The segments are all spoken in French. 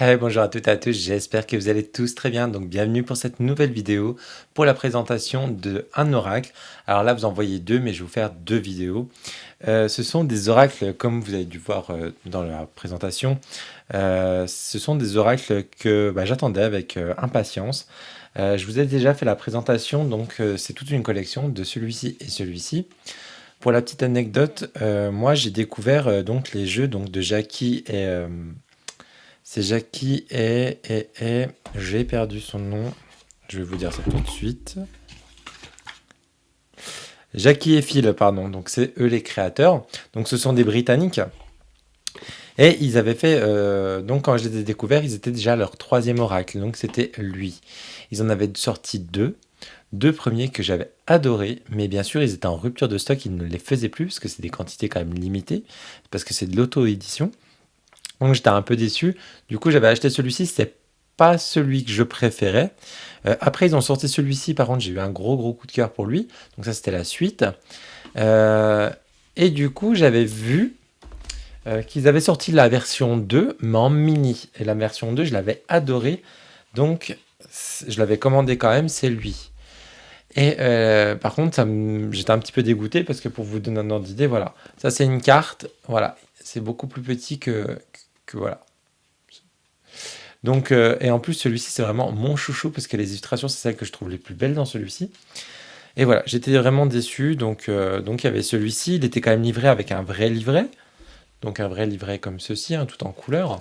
Hey, bonjour à toutes et à tous, j'espère que vous allez tous très bien. Donc bienvenue pour cette nouvelle vidéo pour la présentation de un oracle. Alors là vous en voyez deux, mais je vais vous faire deux vidéos. Ce sont des oracles, comme vous avez dû voir dans la présentation, ce sont des oracles que j'attendais avec impatience. Je vous ai déjà fait la présentation, donc c'est toute une collection de celui-ci et celui-ci. Pour la petite anecdote, moi j'ai découvert donc les jeux donc, de Jackie et... c'est Jackie et j'ai perdu son nom. Je vais vous dire ça tout de suite. Jackie et Phil, pardon. Donc c'est eux les créateurs. Donc ce sont des Britanniques. Et ils avaient fait, donc quand je les ai découverts, ils étaient déjà à leur troisième oracle. Donc c'était lui. Ils en avaient sorti deux. Deux premiers que j'avais adorés, mais bien sûr ils étaient en rupture de stock, ils ne les faisaient plus parce que c'est des quantités quand même limitées, parce que c'est de l'auto-édition. Donc j'étais un peu déçu. Du coup, j'avais acheté celui-ci. C'est pas celui que je préférais. Après, ils ont sorti celui-ci. Par contre, j'ai eu un gros coup de cœur pour lui. Donc ça, c'était la suite. Euh, et du coup, j'avais vu qu'ils avaient sorti la version 2, mais en mini. Et la version 2, je l'avais adoré. Donc, je l'avais commandé quand même. C'est lui. Et par contre, j'étais un petit peu dégoûté parce que pour vous donner un ordre d'idée, voilà. Ça, c'est une carte. Voilà. C'est beaucoup plus petit que voilà. Donc, et en plus, celui-ci, c'est vraiment mon chouchou parce que les illustrations, c'est celles que je trouve les plus belles dans celui-ci. Et voilà, j'étais vraiment déçu. Donc il y avait celui-ci, il était quand même livré avec un vrai livret. Donc, un vrai livret comme ceci, hein, tout en couleur.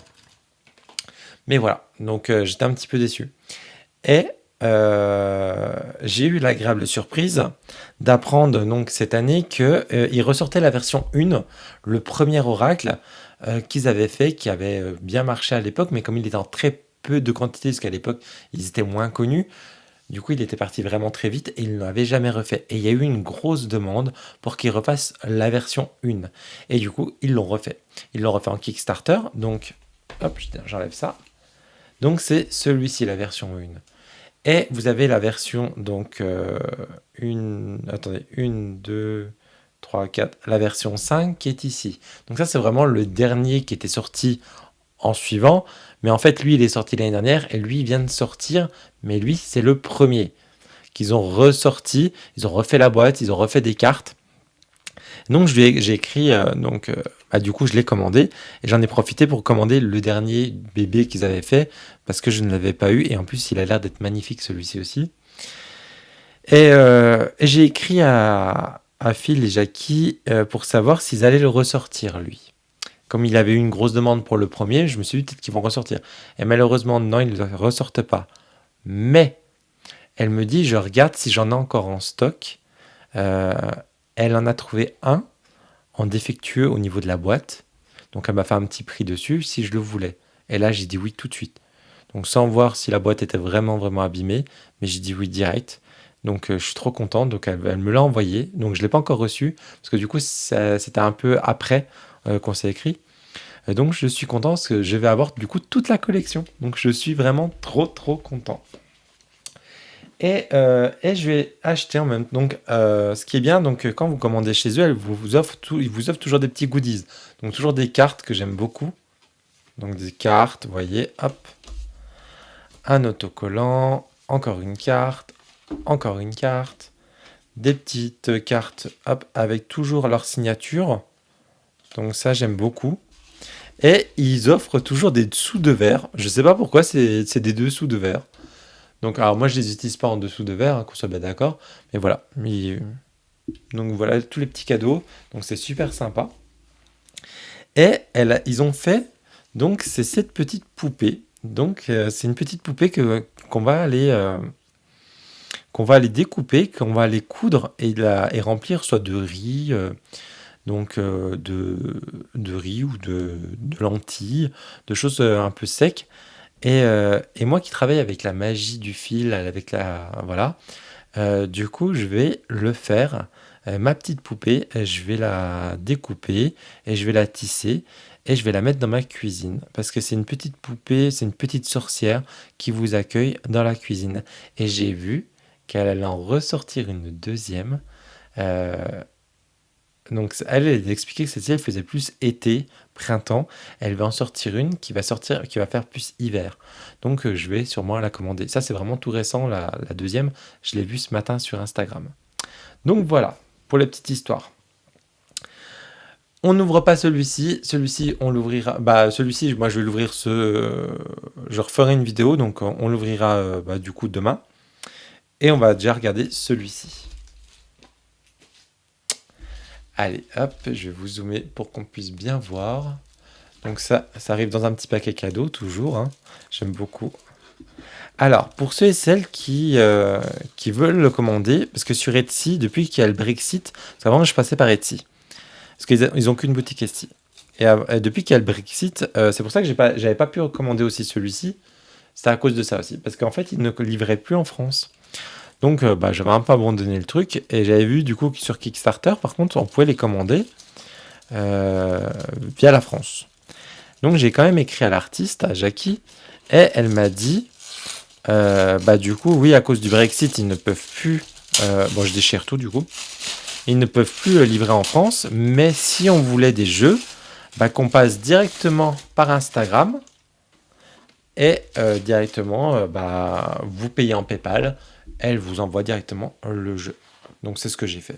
Mais voilà, donc j'étais un petit peu déçu. Et j'ai eu l'agréable surprise d'apprendre donc cette année qu'il ressortait la version 1, le premier oracle qu'ils avaient fait, qui avait bien marché à l'époque, mais comme il était en très peu de quantité, parce qu'à l'époque ils étaient moins connus, du coup il était parti vraiment très vite et il ne l'avait jamais refait. Et il y a eu une grosse demande pour qu'ils refassent la version 1. Et du coup ils l'ont refait. Ils l'ont refait en Kickstarter, donc hop, j'enlève ça. Donc c'est celui-ci, la version 1. Et vous avez la version, donc, attendez, 2, 3, 4, la version 5 qui est ici. Donc ça, c'est vraiment le dernier qui était sorti en suivant. Mais en fait, lui, il est sorti l'année dernière et lui, il vient de sortir. Mais lui, c'est le premier qu'ils ont ressorti. Ils ont refait la boîte, ils ont refait des cartes. Donc j'ai écrit, du coup je l'ai commandé et j'en ai profité pour commander le dernier bébé qu'ils avaient fait parce que je ne l'avais pas eu et en plus il a l'air d'être magnifique celui-ci aussi. Et j'ai écrit à Phil et Jackie pour savoir s'ils allaient le ressortir lui. Comme il avait eu une grosse demande pour le premier, je me suis dit peut-être qu'ils vont ressortir. Et malheureusement non, ils ne le ressortent pas. Mais elle me dit je regarde si j'en ai encore en stock. Euh, Elle en a trouvé un en défectueux au niveau de la boîte. Donc elle m'a fait un petit prix dessus si je le voulais. Et là j'ai dit oui tout de suite. Donc sans voir si la boîte était vraiment abîmée, mais j'ai dit oui direct. Donc je suis trop content. Donc elle me l'a envoyé. Donc je ne l'ai pas encore reçu parce que du coup c'était un peu après qu'on s'est écrit. Donc je suis content parce que je vais avoir du coup toute la collection. Donc je suis vraiment trop content. Et je vais acheter en même temps. Donc, ce qui est bien, donc quand vous commandez chez eux, ils vous offrent toujours des petits goodies. Donc, toujours des cartes que j'aime beaucoup. Donc, des cartes, vous voyez, hop, un autocollant, encore une carte, des petites cartes, hop, avec toujours leur signature. Donc, ça, j'aime beaucoup. Et ils offrent toujours des dessous de verre. Je sais pas pourquoi, c'est des dessous de verre. Donc, alors moi, je les utilise pas en dessous de verre, hein, qu'on soit bien d'accord. Mais voilà. Donc voilà tous les petits cadeaux. Donc c'est super sympa. Et ils ont fait donc c'est cette petite poupée. Donc c'est une petite poupée qu'on va aller découper, qu'on va aller coudre et remplir soit de riz, de riz ou de lentilles, de choses un peu secs. Et moi qui travaille avec la magie du fil, avec la voilà, du coup, je vais le faire. Ma petite poupée, je vais la découper et je vais la tisser et je vais la mettre dans ma cuisine. Parce que c'est une petite poupée, c'est une petite sorcière qui vous accueille dans la cuisine. Et j'ai vu qu'elle allait en ressortir une deuxième. Euh, Donc elle expliquait que celle-ci, elle faisait plus été, printemps. Elle va en sortir une qui va faire plus hiver. Donc je vais sûrement la commander. Ça, c'est vraiment tout récent, la deuxième. Je l'ai vue ce matin sur Instagram. Donc voilà, pour la petite histoire. On n'ouvre pas celui-ci. Celui-ci, on l'ouvrira. Bah, celui-ci, moi, je vais l'ouvrir je referai une vidéo, donc on l'ouvrira du coup demain. Et on va déjà regarder celui-ci. Allez, hop, je vais vous zoomer pour qu'on puisse bien voir. Donc ça arrive dans un petit paquet cadeau, toujours, hein. J'aime beaucoup. Alors, pour ceux et celles qui veulent le commander, parce que sur Etsy, depuis qu'il y a le Brexit, parce qu'avant je passais par Etsy, parce qu'ils ont qu'une boutique Etsy. Et depuis qu'il y a le Brexit, c'est pour ça que j'avais pas pu recommander aussi celui-ci. C'était à cause de ça aussi, parce qu'en fait, ils ne livraient plus en France. Donc, j'avais un peu abandonné le truc, et j'avais vu du coup que sur Kickstarter, par contre, on pouvait les commander via la France. Donc, j'ai quand même écrit à l'artiste, à Jackie, et elle m'a dit, du coup, oui, à cause du Brexit, ils ne peuvent plus. Bon, je déchire tout du coup. Ils ne peuvent plus livrer en France, mais si on voulait des jeux, qu'on passe directement par Instagram et directement, vous payez en PayPal, elle vous envoie directement le jeu. Donc c'est ce que j'ai fait.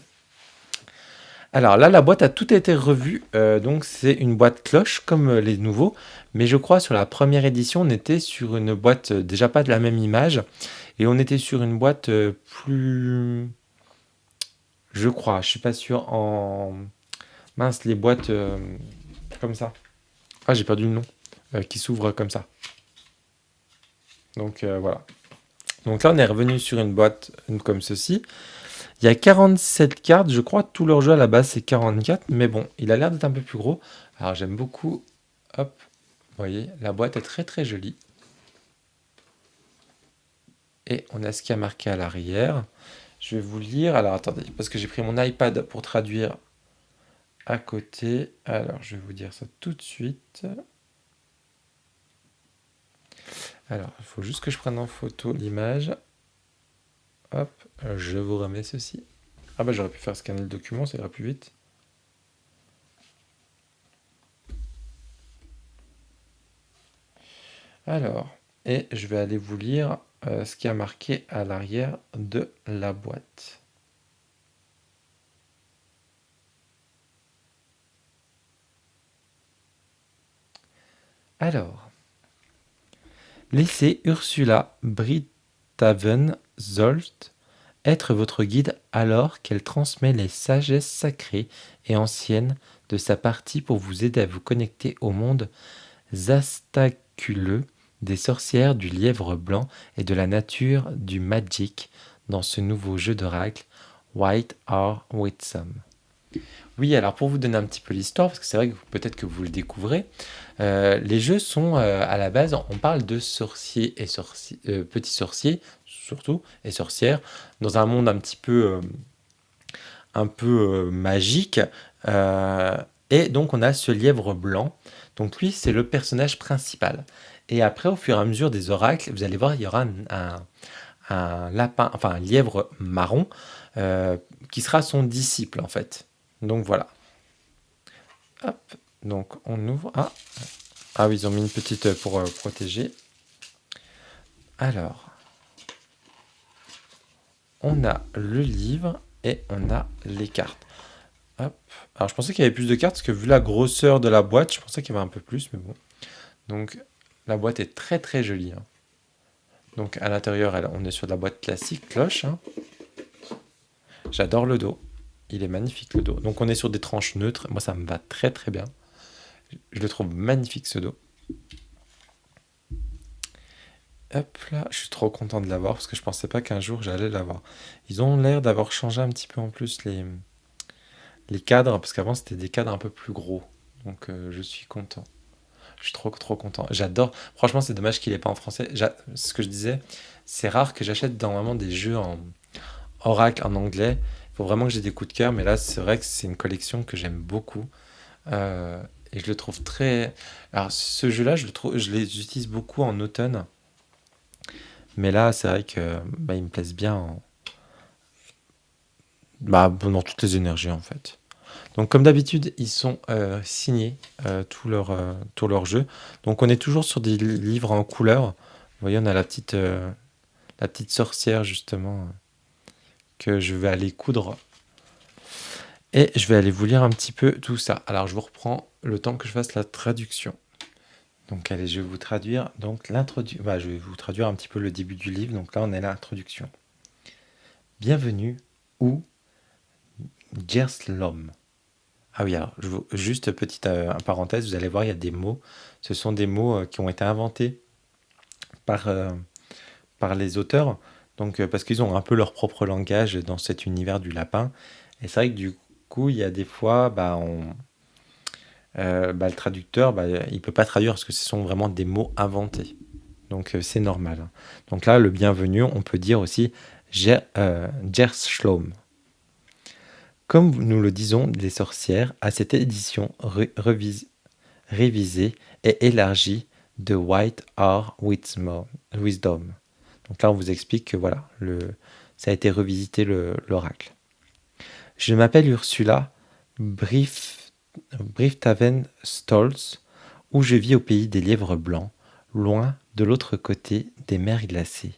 Alors là, la boîte a tout été revue, donc c'est une boîte cloche comme les nouveaux, mais je crois sur la première édition, on était sur une boîte déjà pas de la même image, et on était sur une boîte plus, je crois, je suis pas sûr en mince les boîtes comme ça. Ah, j'ai perdu le nom, qui s'ouvre comme ça. Donc voilà. Donc là, on est revenu sur une boîte comme ceci. Il y a 47 cartes, je crois. Tout leur jeu à la base, c'est 44. Mais bon, il a l'air d'être un peu plus gros. Alors j'aime beaucoup. Hop, vous voyez, la boîte est très très jolie. Et on a ce qui a marqué à l'arrière. Je vais vous lire. Alors attendez, parce que j'ai pris mon iPad pour traduire à côté. Alors je vais vous dire ça tout de suite. Alors, il faut juste que je prenne en photo l'image. Hop, je vous remets ceci. Ah j'aurais pu faire scanner le document, ça ira plus vite. Alors, et je vais aller vous lire ce qui a marqué à l'arrière de la boîte. Alors, laissez Ursula Brittaven-Zolt être votre guide alors qu'elle transmet les sagesses sacrées et anciennes de sa partie pour vous aider à vous connecter au monde zastaculeux des sorcières du lièvre blanc et de la nature du magic dans ce nouveau jeu d'oracle White or Witsome. Oui, alors pour vous donner un petit peu l'histoire, parce que c'est vrai que peut-être que vous le découvrez, les jeux sont à la base, on parle de sorciers et petits sorciers surtout et sorcières dans un monde un peu magique. euh, et donc on a ce lièvre blanc. Donc lui, c'est le personnage principal. Et après, au fur et à mesure des oracles, vous allez voir, il y aura un lapin, enfin un lièvre marron, euh, qui sera son disciple en fait. Donc voilà. Hop. Donc on ouvre. Ah oui, ils ont mis une petite pour protéger. Alors, on a le livre et on a les cartes. Hop. Alors je pensais qu'il y avait plus de cartes parce que vu la grosseur de la boîte, je pensais qu'il y avait un peu plus, mais bon. Donc la boîte est très très jolie, hein. Donc à l'intérieur, on est sur de la boîte classique, cloche, hein. J'adore le dos. Il est magnifique le dos. Donc on est sur des tranches neutres. Moi ça me va très très bien. Je le trouve magnifique ce dos. Hop là, je suis trop content de l'avoir parce que je pensais pas qu'un jour j'allais l'avoir. Ils ont l'air d'avoir changé un petit peu en plus les cadres parce qu'avant c'était des cadres un peu plus gros. Donc je suis content. Je suis trop trop content. J'adore. Franchement, c'est dommage qu'il n'est pas en français. Ce que je disais, c'est rare que j'achète normalement des jeux en oracle en anglais. Il faut vraiment que j'ai des coups de cœur, mais là, c'est vrai que c'est une collection que j'aime beaucoup. Euh, et je le trouve très. Alors, ce jeu-là, je l'utilise beaucoup en automne. Mais là, c'est vrai que il me plaise bien dans toutes les énergies, en fait. Donc comme d'habitude, ils sont signés, tous leurs jeux. Donc on est toujours sur des livres en couleur. Vous voyez, on a la petite sorcière justement que je vais aller coudre. Et je vais aller vous lire un petit peu tout ça. Alors je vous reprends le temps que je fasse la traduction. Donc allez, je vais vous traduire donc je vais vous traduire un petit peu le début du livre. Donc là, on est à l'introduction. Bienvenue ou Gerslom. Ah oui, alors juste petite parenthèse, vous allez voir, il y a des mots. Ce sont des mots qui ont été inventés par, par les auteurs. Donc parce qu'ils ont un peu leur propre langage dans cet univers du lapin. Et c'est vrai que du coup, il y a des fois, le traducteur, il peut pas traduire parce que ce sont vraiment des mots inventés. Donc c'est normal, hein. Donc là, le bienvenu, on peut dire aussi Gerslom. Comme nous le disons les sorcières, à cette édition révisée et élargie de White Art Wisdom. Donc là, on vous explique que voilà, ça a été revisité l'oracle. Je m'appelle Ursula Brieftaven Stolz, où je vis au pays des lièvres blancs, loin de l'autre côté des mers glacées.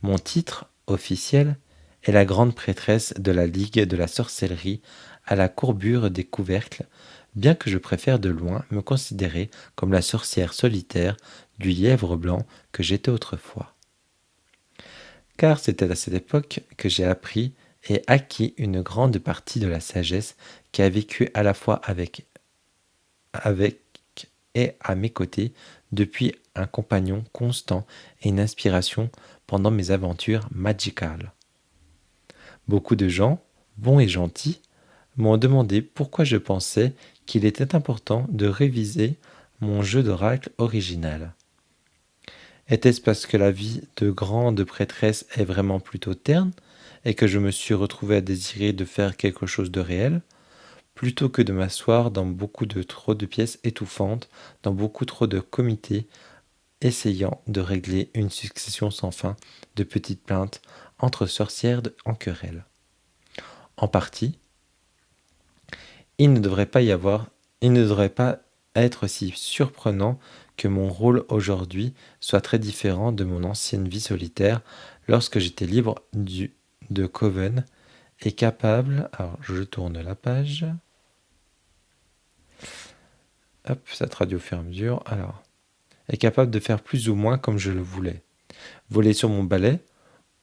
Mon titre officiel est la grande prêtresse de la Ligue de la sorcellerie à la courbure des couvercles, bien que je préfère de loin me considérer comme la sorcière solitaire du lièvre blanc que j'étais autrefois. Car c'était à cette époque que j'ai appris et acquis une grande partie de la sagesse qui a vécu à la fois avec et à mes côtés depuis un compagnon constant et une inspiration pendant mes aventures magicales. Beaucoup de gens, bons et gentils, m'ont demandé pourquoi je pensais qu'il était important de réviser mon jeu d'oracle original. Était-ce parce que la vie de grande prêtresse est vraiment plutôt terne et que je me suis retrouvé à désirer de faire quelque chose de réel, plutôt que de m'asseoir dans beaucoup de trop de pièces étouffantes, dans beaucoup trop de comités, essayant de régler une succession sans fin de petites plaintes entre sorcières en querelle. En partie, il ne devrait pas être si surprenant que mon rôle aujourd'hui soit très différent de mon ancienne vie solitaire lorsque j'étais libre de Coven et capable, alors je tourne la page, hop, ça traduit au fur et à mesure, alors, est capable de faire plus ou moins comme je le voulais, voler sur mon balai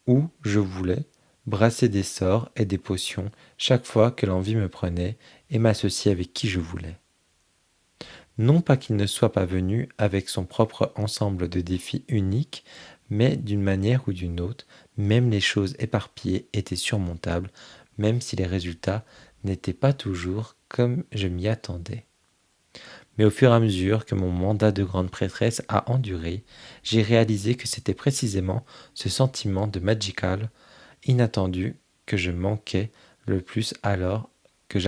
où je voulais, brasser des sorts et des potions chaque fois que l'envie me prenait et m'associer avec qui je voulais. Non pas qu'il ne soit pas venu avec son propre ensemble de défis uniques, mais d'une manière ou d'une autre, même les choses éparpillées étaient surmontables, même si les résultats n'étaient pas toujours comme je m'y attendais. Mais au fur et à mesure que mon mandat de grande prêtresse a enduré, j'ai réalisé que c'était précisément ce sentiment de magical inattendu que je manquais le plus alors que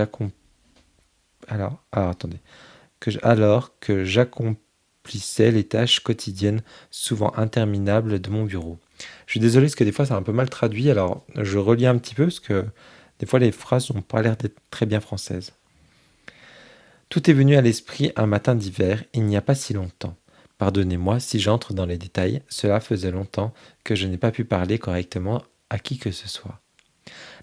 j'accomplissais les tâches quotidiennes souvent interminables de mon bureau. Je suis désolé parce que des fois c'est un peu mal traduit, alors je relis un petit peu parce que des fois les phrases n'ont pas l'air d'être très bien françaises. Tout est venu à l'esprit un matin d'hiver, il n'y a pas si longtemps. Pardonnez-moi si j'entre dans les détails, cela faisait longtemps que je n'ai pas pu parler correctement à qui que ce soit.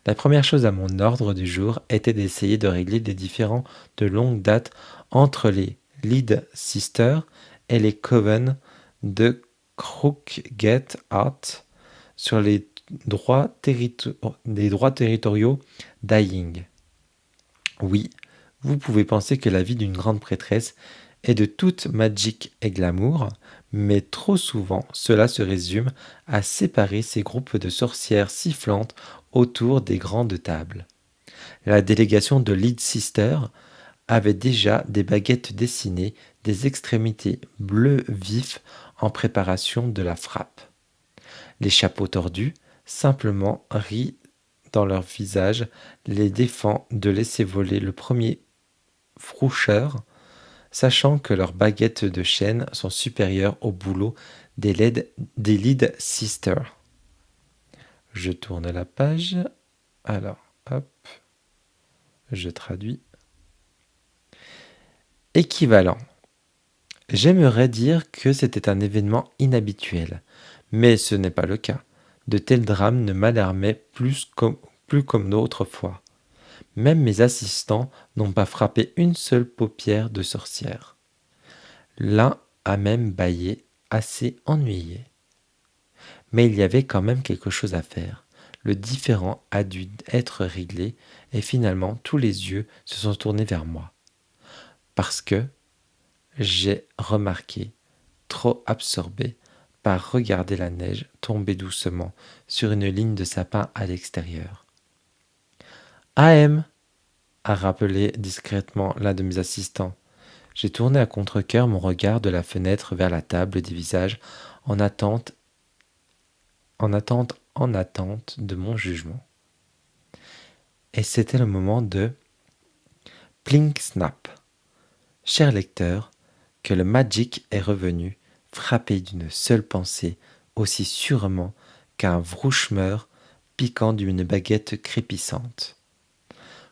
La première chose à mon ordre du jour était d'essayer de régler des différends de longue date entre les Lead Sisters et les Coven de Crookgate Art sur les droits territoriaux d'Aying. Oui, vous pouvez penser que la vie d'une grande prêtresse est de toute magique et glamour, mais trop souvent cela se résume à séparer ces groupes de sorcières sifflantes autour des grandes tables. La délégation de Lead Sister avait déjà des baguettes dessinées, des extrémités bleu vif en préparation de la frappe. Les chapeaux tordus, simplement rient dans leur visage, les défend de laisser voler le premier froucheur, sachant que leurs baguettes de chêne sont supérieures au boulot des Lead Sisters. Je tourne la page. Alors, hop. Je traduis. Équivalent. J'aimerais dire que c'était un événement inhabituel, mais ce n'est pas le cas. De tels drames ne m'alarmaient plus comme d'autres fois. Même mes assistants n'ont pas frappé une seule paupière de sorcière. L'un a même bâillé, assez ennuyé. Mais il y avait quand même quelque chose à faire. Le différend a dû être réglé et finalement tous les yeux se sont tournés vers moi. Parce que j'ai remarqué, trop absorbé par regarder la neige tomber doucement sur une ligne de sapin à l'extérieur. AM, a rappelé discrètement l'un de mes assistants. J'ai tourné à contre-cœur mon regard de la fenêtre vers la table des visages en attente, en attente de mon jugement. Et c'était le moment de Plink Snap. Cher lecteur, que le Magic est revenu, frappé d'une seule pensée, aussi sûrement qu'un vrouchmeur piquant d'une baguette crépissante.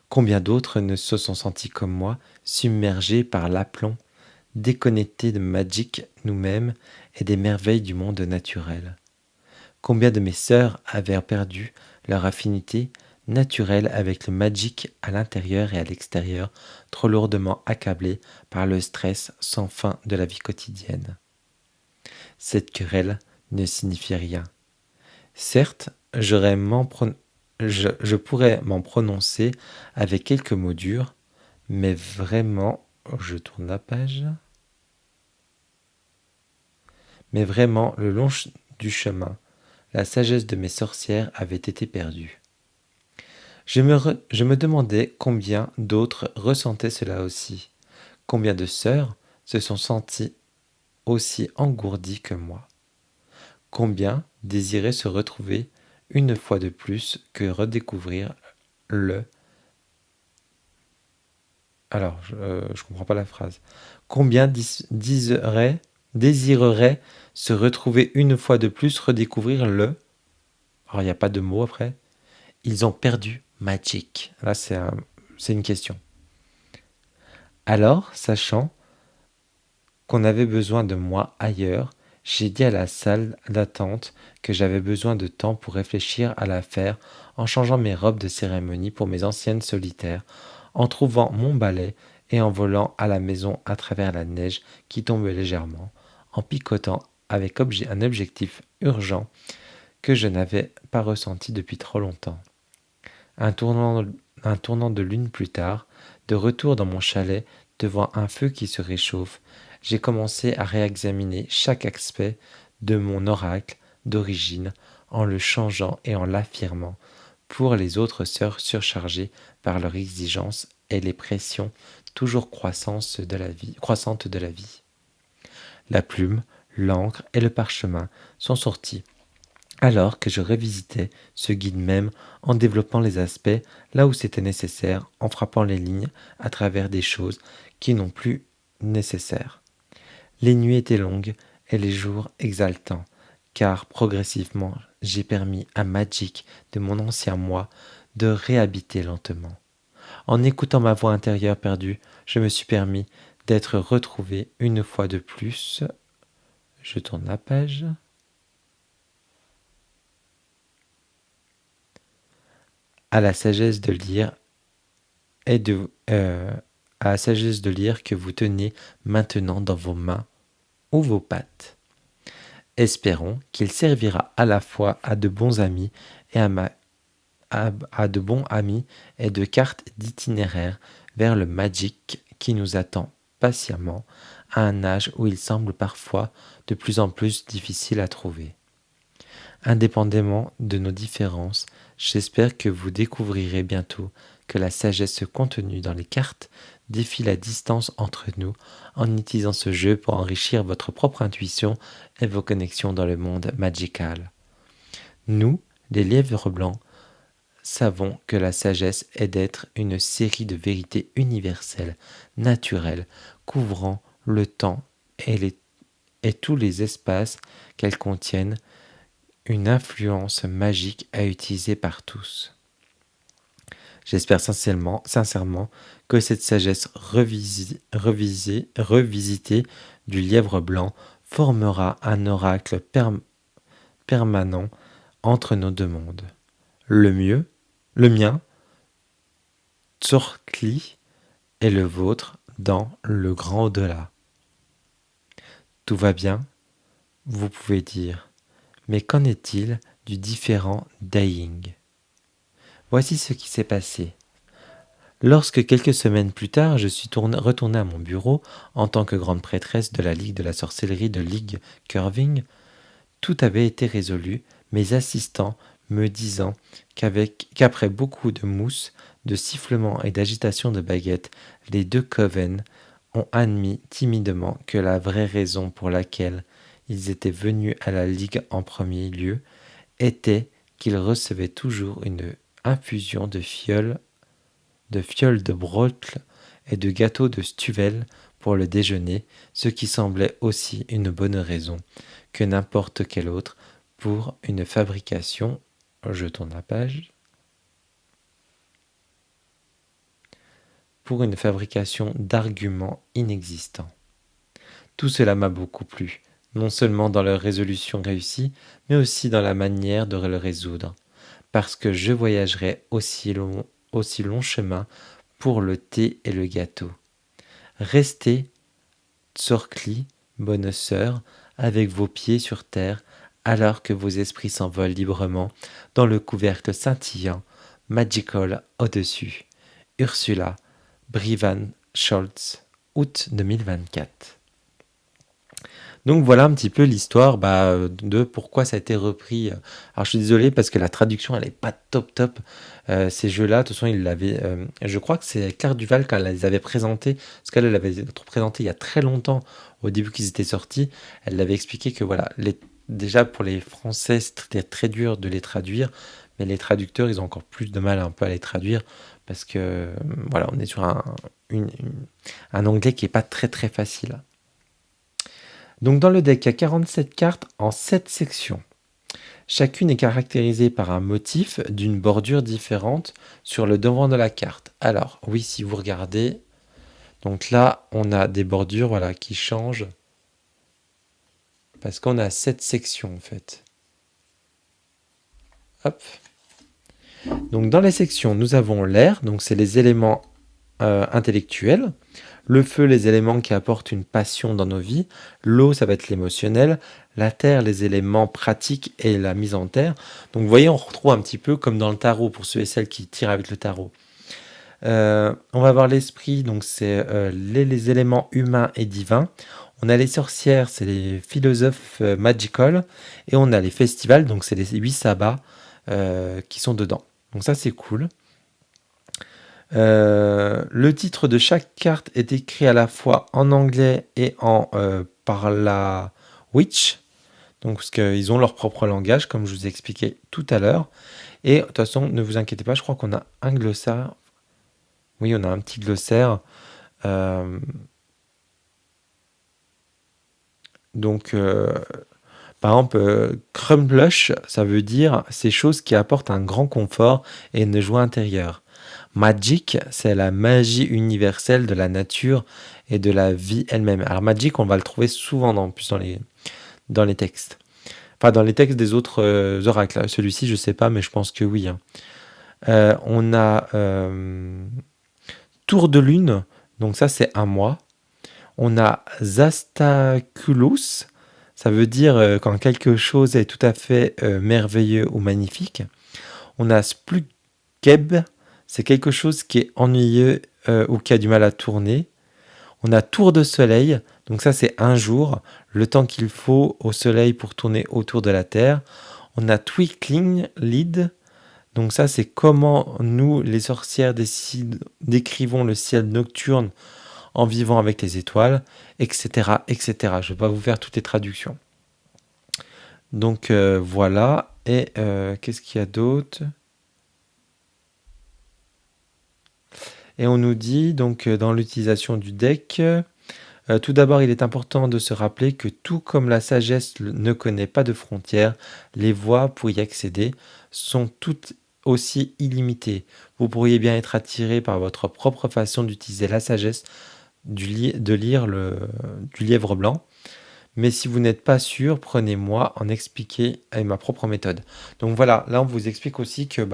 Combien d'autres ne se sont sentis comme moi, submergés par l'aplomb, déconnectés de Magic nous-mêmes et des merveilles du monde naturel. Combien de mes sœurs avaient perdu leur affinité naturelle avec le Magic à l'intérieur et à l'extérieur, trop lourdement accablées par le stress sans fin de la vie quotidienne. Cette querelle ne signifie rien. Certes, je pourrais m'en prononcer avec quelques mots durs, mais vraiment, je tourne la page, mais vraiment, le long du chemin, la sagesse de mes sorcières avait été perdue. Je me demandais combien d'autres ressentaient cela aussi, combien de sœurs se sont senties aussi engourdies que moi, combien désiraient se retrouver une fois de plus que redécouvrir le... Alors, je comprends pas la phrase. Combien désireraient se retrouver une fois de plus redécouvrir le... Alors, il n'y a pas de mot après. Ils ont perdu Magic. Là, c'est une question. Alors, sachant qu'on avait besoin de moi ailleurs, j'ai dit à la salle d'attente que j'avais besoin de temps pour réfléchir à l'affaire en changeant mes robes de cérémonie pour mes anciennes solitaires, en trouvant mon balai et en volant à la maison à travers la neige qui tombait légèrement, en picotant avec un objectif urgent que je n'avais pas ressenti depuis trop longtemps. Un tournant de lune plus tard, de retour dans mon chalet, devant un feu qui se réchauffe, j'ai commencé à réexaminer chaque aspect de mon oracle d'origine en le changeant et en l'affirmant pour les autres sœurs surchargées par leurs exigences et les pressions toujours croissantes de la vie. La plume, l'encre et le parchemin sont sortis alors que je revisitais ce guide même en développant les aspects là où c'était nécessaire, en frappant les lignes à travers des choses qui n'ont plus nécessaires. Les nuits étaient longues et les jours exaltants, car progressivement j'ai permis à Magic de mon ancien moi de réhabiter lentement. En écoutant ma voix intérieure perdue, je me suis permis d'être retrouvé une fois de plus. Je tourne la page. À la sagesse de lire et à la sagesse de lire que vous tenez maintenant dans vos mains ou vos pattes. Espérons qu'il servira à la fois à de bons amis et à de bons amis et de cartes d'itinéraire vers le Magic qui nous attend patiemment à un âge où il semble parfois de plus en plus difficile à trouver. Indépendamment de nos différences, j'espère que vous découvrirez bientôt que la sagesse contenue dans les cartes défie la distance entre nous en utilisant ce jeu pour enrichir votre propre intuition et vos connexions dans le monde magical. Nous, les lièvres blancs, savons que la sagesse est d'être une série de vérités universelles, naturelles, couvrant le temps et tous les espaces qu'elles contiennent, une influence magique à utiliser par tous. J'espère sincèrement que cette sagesse revisitée du lièvre blanc formera un oracle permanent entre nos deux mondes. Le mien, Tzorkli, et le vôtre dans le grand au-delà. Tout va bien, vous pouvez dire, mais qu'en est-il du différent Dying? Voici ce qui s'est passé. Lorsque quelques semaines plus tard, je suis retourné à mon bureau en tant que grande prêtresse de la Ligue de la sorcellerie de Ligue Curving, tout avait été résolu, mes assistants me disant qu'après beaucoup de mousse, de sifflements et d'agitation de baguettes, les deux coven ont admis timidement que la vraie raison pour laquelle ils étaient venus à la Ligue en premier lieu était qu'ils recevaient toujours une infusion de fioles de brocle et de gâteaux de Stuvel pour le déjeuner, ce qui semblait aussi une bonne raison que n'importe quelle autre pour une fabrication, je tourne la page, pour une fabrication d'arguments inexistants. Tout cela m'a beaucoup plu, non seulement dans leur résolution réussie, mais aussi dans la manière de le résoudre, parce que je voyagerai aussi long chemin pour le thé et le gâteau. Restez, Tzorkli, bonne sœur, avec vos pieds sur terre, alors que vos esprits s'envolent librement dans le couvercle scintillant, magical au-dessus. Ursula, Brivan Scholz, août 2024. Donc voilà un petit peu l'histoire de pourquoi ça a été repris. Alors je suis désolé parce que la traduction elle est pas top. Ces jeux-là, de toute façon, je crois que c'est Claire Duval quand elle les avait présentés, parce qu'elle l'avait présenté il y a très longtemps, au début qu'ils étaient sortis. Elle l'avait expliqué que voilà, déjà pour les Français c'était très dur de les traduire, mais les traducteurs ils ont encore plus de mal un peu à les traduire parce que voilà, on est sur un anglais qui est pas très facile. Donc dans le deck, il y a 47 cartes en 7 sections. Chacune est caractérisée par un motif d'une bordure différente sur le devant de la carte. Alors, oui, si vous regardez, donc là, on a des bordures voilà, qui changent parce qu'on a 7 sections en fait. Hop. Donc dans les sections, nous avons l'air, donc c'est les éléments intellectuels. Le feu, les éléments qui apportent une passion dans nos vies. L'eau, ça va être l'émotionnel. La terre, les éléments pratiques et la mise en terre. Donc vous voyez, on retrouve un petit peu comme dans le tarot, pour ceux et celles qui tirent avec le tarot. On va voir l'esprit, donc c'est les éléments humains et divins. On a les sorcières, c'est les philosophes magical. Et on a les festivals, donc c'est les 8 sabbats qui sont dedans. Donc ça, c'est cool. Le titre de chaque carte est écrit à la fois en anglais et par la Witch, donc parce qu'ils ont leur propre langage, comme je vous ai expliqué tout à l'heure. Et de toute façon, ne vous inquiétez pas, je crois qu'on a un glossaire. Oui, on a un petit glossaire. Donc, par exemple, Crumblush, ça veut dire ces choses qui apportent un grand confort et une joie intérieure. Magic, c'est la magie universelle de la nature et de la vie elle-même. Alors Magic, on va le trouver souvent dans les textes. Enfin, dans les textes des autres oracles. Celui-ci, je ne sais pas, mais je pense que oui. On a Tour de Lune, donc ça c'est un mois. On a Zastaculos, ça veut dire quand quelque chose est tout à fait merveilleux ou magnifique. On a Splukeb, c'est quelque chose qui est ennuyeux ou qui a du mal à tourner. On a Tour de Soleil, donc ça c'est un jour, le temps qu'il faut au Soleil pour tourner autour de la Terre. On a Twinkling Lead, donc ça c'est comment nous, les sorcières, décrivons le ciel nocturne en vivant avec les étoiles, etc. etc. Je ne vais pas vous faire toutes les traductions. Donc voilà, et qu'est-ce qu'il y a d'autre ? Et on nous dit, donc dans l'utilisation du deck, tout d'abord, il est important de se rappeler que tout comme la sagesse ne connaît pas de frontières, les voies pour y accéder sont toutes aussi illimité. Vous pourriez bien être attiré par votre propre façon d'utiliser la sagesse de lire du lièvre blanc. Mais si vous n'êtes pas sûr, prenez-moi en expliquer avec ma propre méthode. Donc voilà, là on vous explique aussi que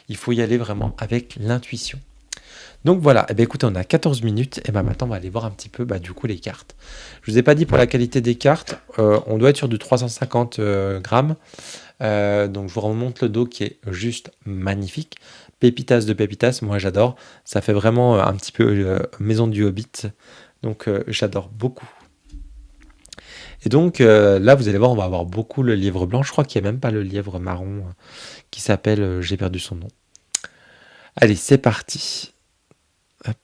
il faut y aller vraiment avec l'intuition. Donc voilà, eh bien, écoutez, on a 14 minutes, et maintenant on va aller voir un petit peu du coup les cartes. Je vous ai pas dit pour la qualité des cartes, on doit être sur du 350 grammes. Donc je vous remonte le dos qui est juste magnifique. Pépitas de Pépitas, moi j'adore. Ça fait vraiment un petit peu maison du Hobbit. Donc j'adore beaucoup. Et donc là, vous allez voir, on va avoir beaucoup le lièvre blanc. Je crois qu'il n'y a même pas le lièvre marron qui s'appelle, j'ai perdu son nom. Allez, c'est parti. Hop,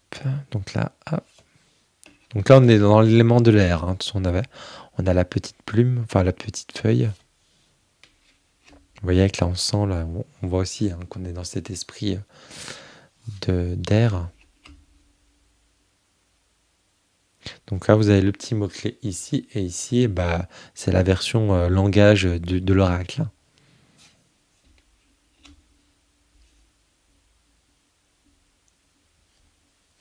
donc là, hop. Donc là, on est dans l'élément de l'air. Hein. On a la petite plume, enfin la petite feuille. Vous voyez que là, on sent, là, on voit aussi qu'on est dans cet esprit d'air. Donc là, vous avez le petit mot-clé ici, et ici, c'est la version langage de l'oracle.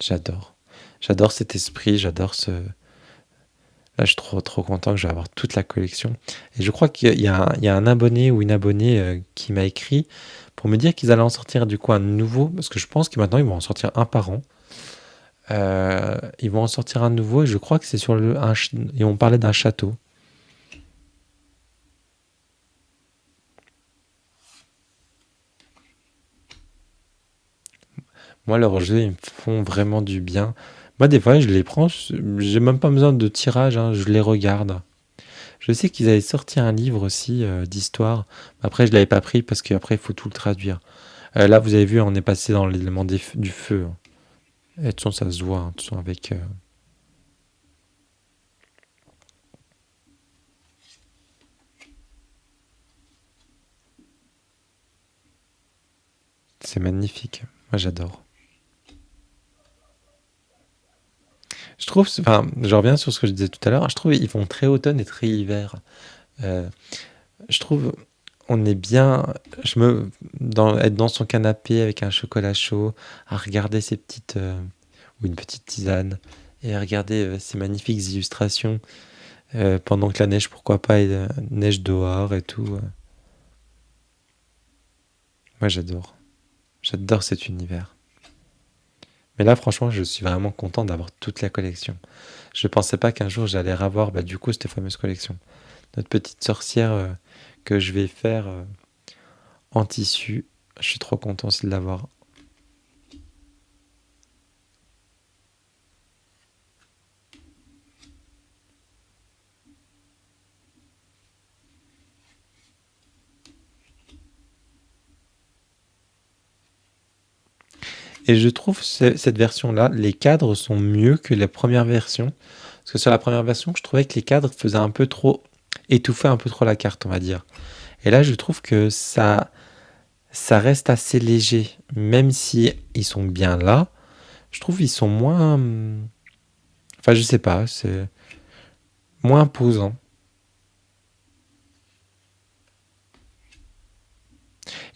J'adore. J'adore cet esprit, j'adore ce... Là, je suis trop content que je vais avoir toute la collection. Et je crois qu'il y a un abonné ou une abonnée qui m'a écrit pour me dire qu'ils allaient en sortir du coup un nouveau, parce que je pense que maintenant, ils vont en sortir un par an. Ils vont en sortir un nouveau, et je crois que c'est sur et on parlait d'un château. Moi, leurs jeux, ils me font vraiment du bien. Moi, des fois, je les prends, j'ai même pas besoin de tirage, hein, je les regarde. Je sais qu'ils avaient sorti un livre aussi d'histoire. Après, je l'avais pas pris parce qu'après, il faut tout le traduire. Là, vous avez vu, on est passé dans l'élément du feu. Hein. Et de toute façon, ça se voit, de toute façon, avec... C'est magnifique. Moi, j'adore. Je trouve, enfin, je reviens sur ce que je disais tout à l'heure, je trouve ils font très automne et très hiver. Euh, je trouve on est bien, être dans son canapé avec un chocolat chaud, à regarder ces ou une petite tisane, et à regarder ces magnifiques illustrations, pendant que la neige, pourquoi pas, neige dehors et tout. Moi j'adore, j'adore cet univers. Mais là franchement je suis vraiment content d'avoir toute la collection. Je pensais pas qu'un jour j'allais revoir du coup cette fameuse collection. Notre petite sorcière que je vais faire en tissu. Je suis trop content aussi de l'avoir. Et je trouve cette version-là, les cadres sont mieux que la première version. Parce que sur la première version, je trouvais que les cadres faisaient un peu trop, étouffaient un peu trop la carte, on va dire. Et là, je trouve que ça reste assez léger. Même si ils sont bien là, je trouve qu'ils sont moins... Enfin, je sais pas, c'est moins imposant.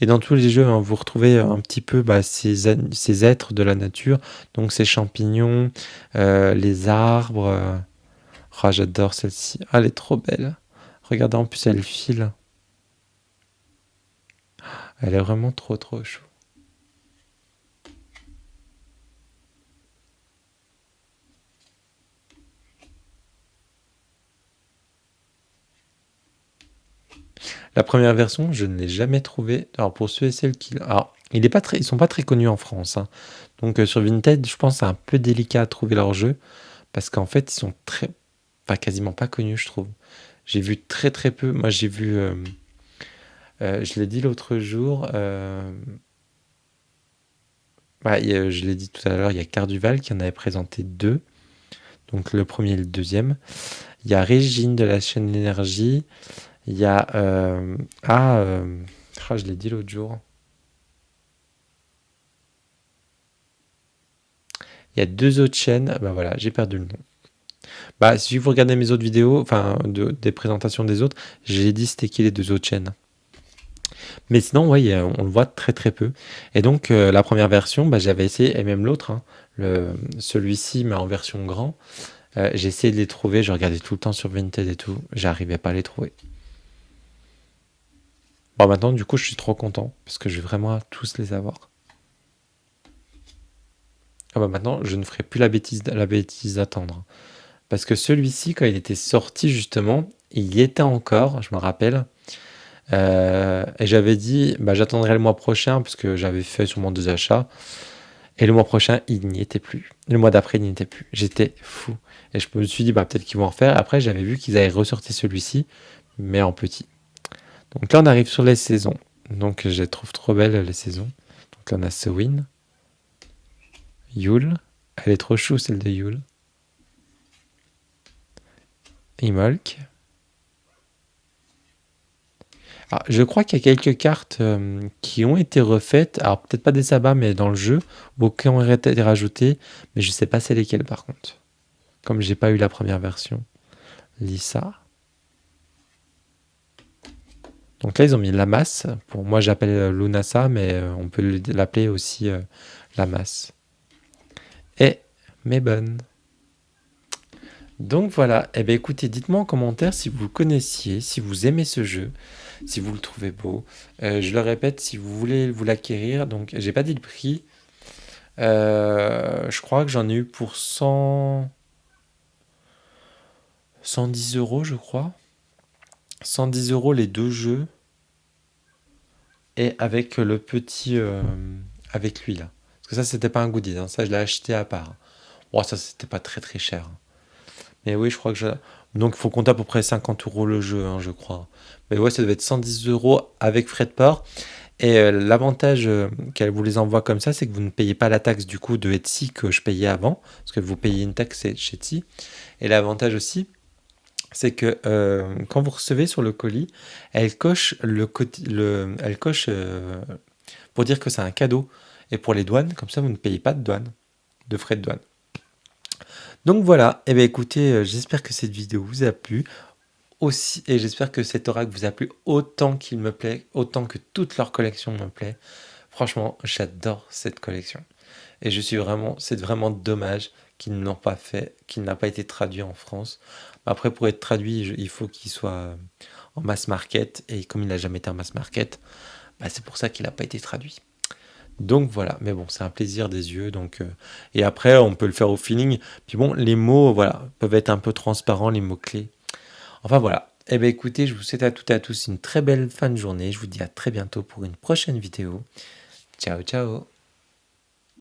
Et dans tous les jeux, hein, vous retrouvez un petit peu ces êtres de la nature, donc ces champignons, les arbres. Ah, j'adore celle-ci. Ah, elle est trop belle. Regardez, en plus, elle file. Elle est vraiment trop chou. La première version, je ne l'ai jamais trouvée. Alors, pour ceux et celles qui... Alors, ils sont pas très connus en France. Hein. Donc, sur Vinted, je pense que c'est un peu délicat à trouver leur jeu. Parce qu'en fait, ils sont enfin, quasiment pas connus, je trouve. J'ai vu très peu. Moi, j'ai vu... je l'ai dit l'autre jour. Je l'ai dit tout à l'heure, il y a Carduval qui en avait présenté deux. Donc, le premier et le deuxième. Il y a Régine de la chaîne L'énergie. Il y a... je l'ai dit l'autre jour. Il y a deux autres chaînes. Voilà, j'ai perdu le nom. Si vous regardez mes autres vidéos, enfin des présentations des autres, j'ai dit c'était qui les deux autres chaînes. Mais sinon, ouais, on le voit très très peu. Et donc, la première version, bah, j'avais essayé, et même l'autre, hein, celui-ci, mais en version grand, j'ai essayé de les trouver, je regardais tout le temps sur Vinted et tout, j'arrivais pas à les trouver. Bon, maintenant, du coup, je suis trop content, parce que je vais vraiment tous les avoir. Ah bah maintenant, je ne ferai plus la bêtise d'attendre. Parce que celui-ci, quand il était sorti, justement, il y était encore, je me rappelle. Et j'avais dit, bah, j'attendrai le mois prochain, parce que j'avais fait sûrement 2 achats. Et le mois prochain, il n'y était plus. Le mois d'après, il n'y était plus. J'étais fou. Et je me suis dit, bah, peut-être qu'ils vont en refaire. Après, j'avais vu qu'ils avaient ressorti celui-ci, mais en petit. Donc là, on arrive sur les saisons. Donc, je les trouve trop belles, les saisons. Donc là, on a Sewin, Yule. Elle est trop chou, celle de Yule. Imolk. Alors, je crois qu'il y a quelques cartes qui ont été refaites. Alors, peut-être pas des sabbats, mais dans le jeu. Ou qui ont été rajoutées. Mais je sais pas c'est lesquelles, par contre. Comme j'ai pas eu la première version. Lisa. Donc là, ils ont mis la masse. Pour moi, j'appelle Lunasa, mais on peut l'appeler aussi la masse. Et Mebon. Donc voilà. Eh bien, écoutez, dites-moi en commentaire si vous le connaissiez, si vous aimez ce jeu, si vous le trouvez beau. Je le répète, si vous voulez vous l'acquérir, donc j'ai pas dit le prix. Je crois que j'en ai eu pour 110 euros, je crois. 110 euros les deux jeux. Et avec le petit. Avec lui là. Parce que ça, c'était pas un goodie, hein. Ça, je l'ai acheté à part. Bon, ça, c'était pas très très cher. Mais oui, je crois que je. Donc, il faut compter à peu près 50 euros le jeu, hein, je crois. Mais ouais, ça devait être 110 euros avec frais de port. Et l'avantage qu'elle vous les envoie comme ça, c'est que vous ne payez pas la taxe du coup de Etsy que je payais avant. Parce que vous payez une taxe chez Etsy. Et l'avantage aussi, c'est que quand vous recevez sur le colis, elle coche elle coche pour dire que c'est un cadeau. Et pour les douanes, comme ça, vous ne payez pas de douane, de frais de douane. Donc voilà, et bien écoutez, j'espère que cette vidéo vous a plu aussi, et j'espère que cet oracle vous a plu autant qu'il me plaît, autant que toute leur collection me plaît. Franchement, j'adore cette collection. Et c'est vraiment dommage qu'ils n'ont pas fait, qu'il n'a pas été traduit en France. Après, pour être traduit, il faut qu'il soit en mass market, et comme il n'a jamais été en mass market, bah, c'est pour ça qu'il n'a pas été traduit. Donc voilà, mais bon, c'est un plaisir des yeux. Donc, et après, on peut le faire au feeling. Puis bon, les mots, voilà, peuvent être un peu transparents, les mots-clés. Enfin voilà. Eh bien écoutez, je vous souhaite à toutes et à tous une très belle fin de journée. Je vous dis à très bientôt pour une prochaine vidéo. Ciao, ciao.